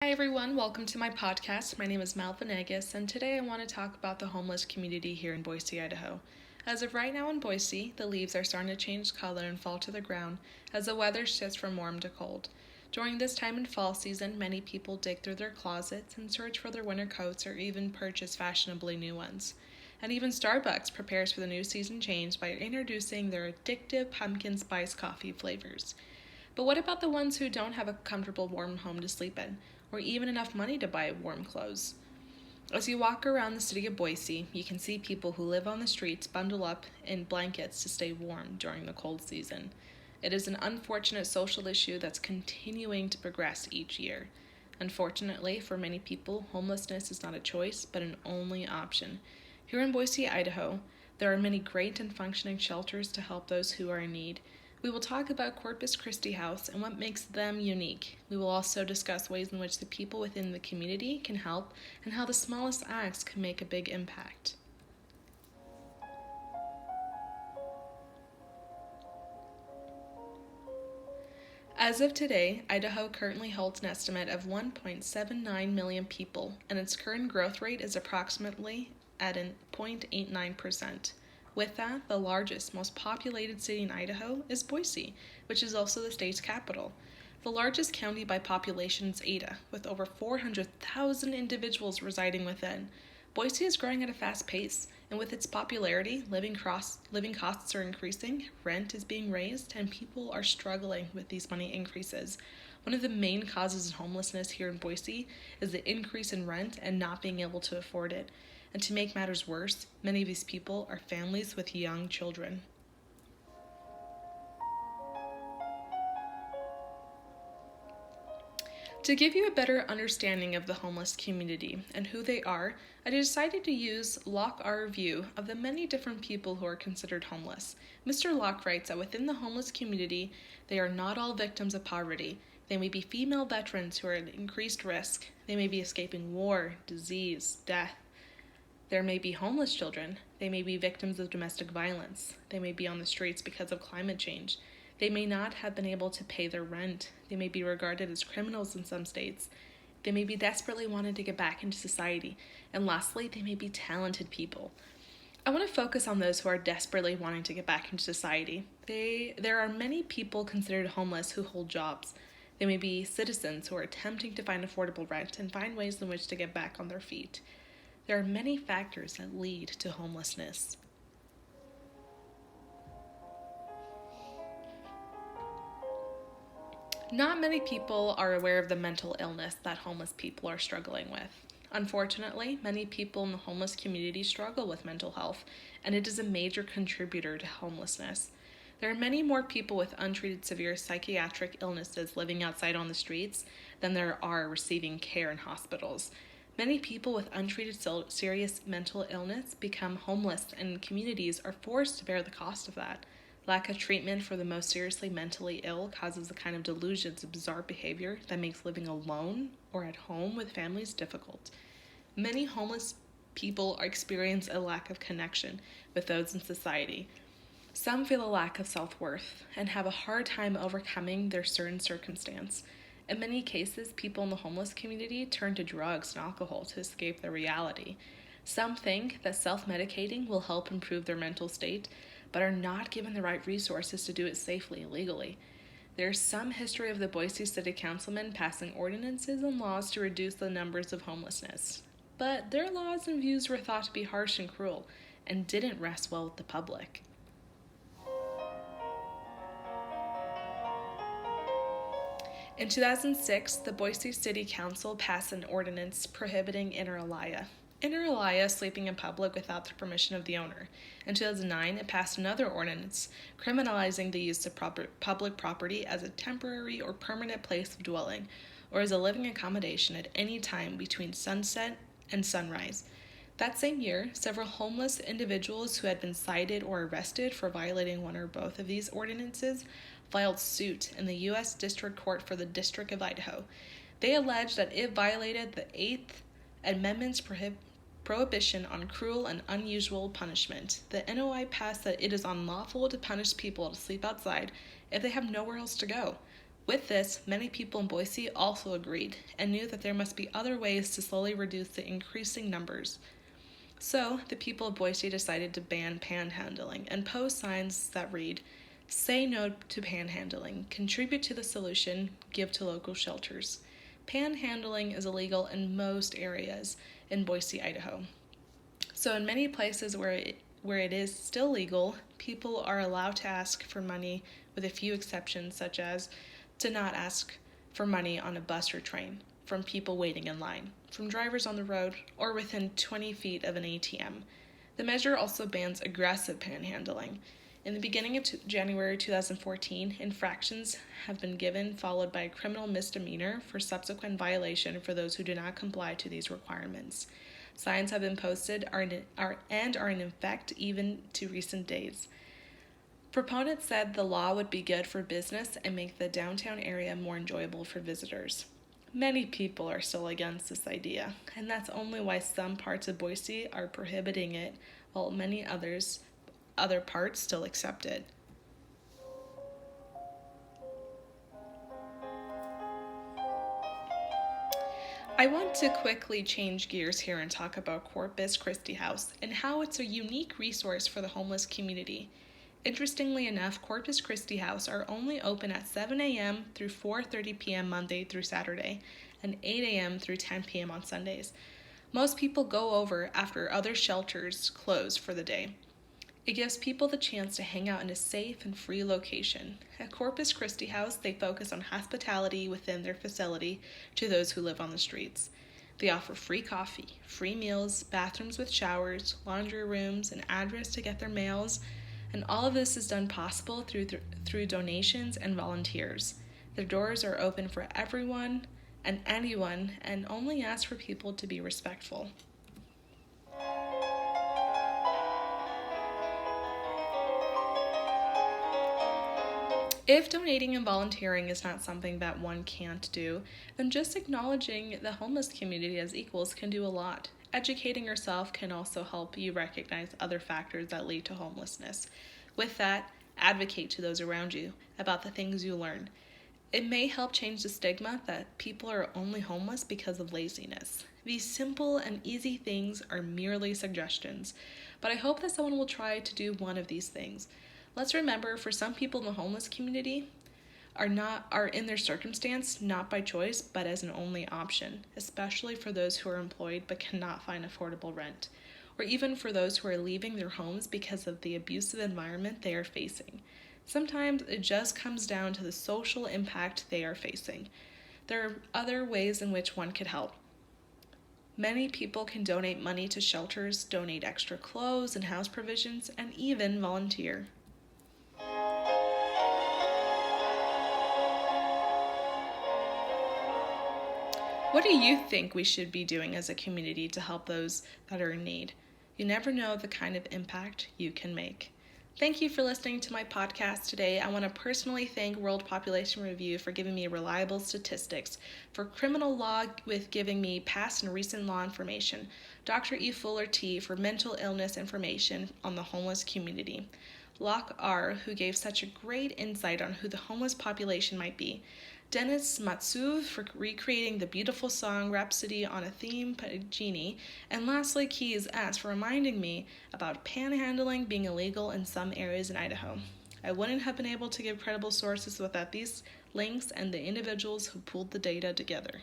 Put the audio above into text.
Hi everyone, welcome to my podcast. My name is Mal Venegas, and today I want to talk about the homeless community here in Boise, Idaho. As of right now in Boise, the leaves are starting to change color and fall to the ground as the weather shifts from warm to cold. During this time in fall season, many people dig through their closets and search for their winter coats or even purchase fashionably new ones. And even Starbucks prepares for the new season change by introducing their addictive pumpkin spice coffee flavors. But what about the ones who don't have a comfortable warm home to sleep in, or even enough money to buy warm clothes? As you walk around the city of Boise, you can see people who live on the streets bundle up in blankets to stay warm during the cold season. It is an unfortunate social issue that's continuing to progress each year. Unfortunately, for many people, homelessness is not a choice, but an only option. Here in Boise, Idaho, there are many great and functioning shelters to help those who are in need. We will talk about Corpus Christi House and what makes them unique. We will also discuss ways in which the people within the community can help and how the smallest acts can make a big impact. As of today, Idaho currently holds an estimate of 1.79 million people, and its current growth rate is approximately at 0.89%. With that, the largest, most populated city in Idaho is Boise, which is also the state's capital. The largest county by population is Ada, with over 400,000 individuals residing within. Boise is growing at a fast pace, and with its popularity, living costs are increasing, rent is being raised, and people are struggling with these money increases. One of the main causes of homelessness here in Boise is the increase in rent and not being able to afford it. And to make matters worse, many of these people are families with young children. To give you a better understanding of the homeless community and who they are, I decided to use Locke our view of the many different people who are considered homeless. Mr. Locke writes that within the homeless community, they are not all victims of poverty. They may be female veterans who are at increased risk. They may be escaping war, disease, death. There may be homeless children. They may be victims of domestic violence. They may be on the streets because of climate change. They may not have been able to pay their rent. They may be regarded as criminals in some states. They may be desperately wanting to get back into society. And lastly, they may be talented people. I want to focus on those who are desperately wanting to get back into society. There are many people considered homeless who hold jobs. They may be citizens who are attempting to find affordable rent and find ways in which to get back on their feet. There are many factors that lead to homelessness. Not many people are aware of the mental illness that homeless people are struggling with. Unfortunately, many people in the homeless community struggle with mental health, and it is a major contributor to homelessness. There are many more people with untreated severe psychiatric illnesses living outside on the streets than there are receiving care in hospitals. Many people with untreated serious mental illness become homeless, and communities are forced to bear the cost of that. Lack of treatment for the most seriously mentally ill causes the kind of delusions and bizarre behavior that makes living alone or at home with families difficult. Many homeless people experience a lack of connection with those in society. Some feel a lack of self-worth and have a hard time overcoming their certain circumstance. In many cases, people in the homeless community turn to drugs and alcohol to escape their reality. Some think that self-medicating will help improve their mental state, but are not given the right resources to do it safely and legally. There is some history of the Boise City Councilmen passing ordinances and laws to reduce the numbers of homelessness. But their laws and views were thought to be harsh and cruel, and didn't rest well with the public. In 2006, the Boise City Council passed an ordinance prohibiting inter alia. Inter alia, sleeping in public without the permission of the owner. In 2009, it passed another ordinance criminalizing the use of public property as a temporary or permanent place of dwelling, or as a living accommodation at any time between sunset and sunrise. That same year, several homeless individuals who had been cited or arrested for violating one or both of these ordinances filed suit in the U.S. District Court for the District of Idaho. They alleged that it violated the Eighth Amendment's prohibition on cruel and unusual punishment. The NOI passed that it is unlawful to punish people to sleep outside if they have nowhere else to go. With this, many people in Boise also agreed and knew that there must be other ways to slowly reduce the increasing numbers. So, the people of Boise decided to ban panhandling and post signs that read, "Say no to panhandling, contribute to the solution, give to local shelters." Panhandling is illegal in most areas in Boise, Idaho. So, in many places where it is still legal, people are allowed to ask for money with a few exceptions, such as to not ask for money on a bus or train, from people waiting in line, from drivers on the road, or within 20 feet of an ATM. The measure also bans aggressive panhandling. In the beginning of January 2014, infractions have been given, followed by a criminal misdemeanor for subsequent violation for those who do not comply to these requirements. Signs have been posted and are in effect even to recent days. Proponents said the law would be good for business and make the downtown area more enjoyable for visitors. Many people are still against this idea, and that's only why some parts of Boise are prohibiting it, while many other parts still accept it. I want to quickly change gears here and talk about Corpus Christi House and how it's a unique resource for the homeless community. Interestingly enough, Corpus Christi House are only open at 7 a.m. through 4:30 p.m. Monday through Saturday, and 8 a.m. through 10 p.m. on Sundays. Most people go over after other shelters close for the day. It gives people the chance to hang out in a safe and free location. At Corpus Christi House, they focus on hospitality within their facility to those who live on the streets. They offer free coffee, free meals, bathrooms with showers, laundry rooms, an address to get their mails, and all of this is done possible through donations and volunteers. Their doors are open for everyone and anyone, and only ask for people to be respectful. If donating and volunteering is not something that one can't do, then just acknowledging the homeless community as equals can do a lot. Educating yourself can also help you recognize other factors that lead to homelessness. With that, advocate to those around you about the things you learn. It may help change the stigma that people are only homeless because of laziness. These simple and easy things are merely suggestions, but I hope that someone will try to do one of these things. Let's remember, for some people in the homeless community are in their circumstance not by choice but as an only option, especially for those who are employed but cannot find affordable rent, or even for those who are leaving their homes because of the abusive environment they are facing. Sometimes it just comes down to the social impact they are facing. There are other ways in which one could help. Many people can donate money to shelters, donate extra clothes and house provisions, and even volunteer. What do you think we should be doing as a community to help those that are in need? You never know the kind of impact you can make. Thank you for listening to my podcast today. I want to personally thank World Population Review for giving me reliable statistics, for criminal law with giving me past and recent law information, Dr. E. Fuller T. for mental illness information on the homeless community, Locke R., who gave such a great insight on who the homeless population might be, Dennis Matsuv for recreating the beautiful song Rhapsody on a Theme Pagini, and lastly Keys S. for reminding me about panhandling being illegal in some areas in Idaho. I wouldn't have been able to give credible sources without these links and the individuals who pulled the data together.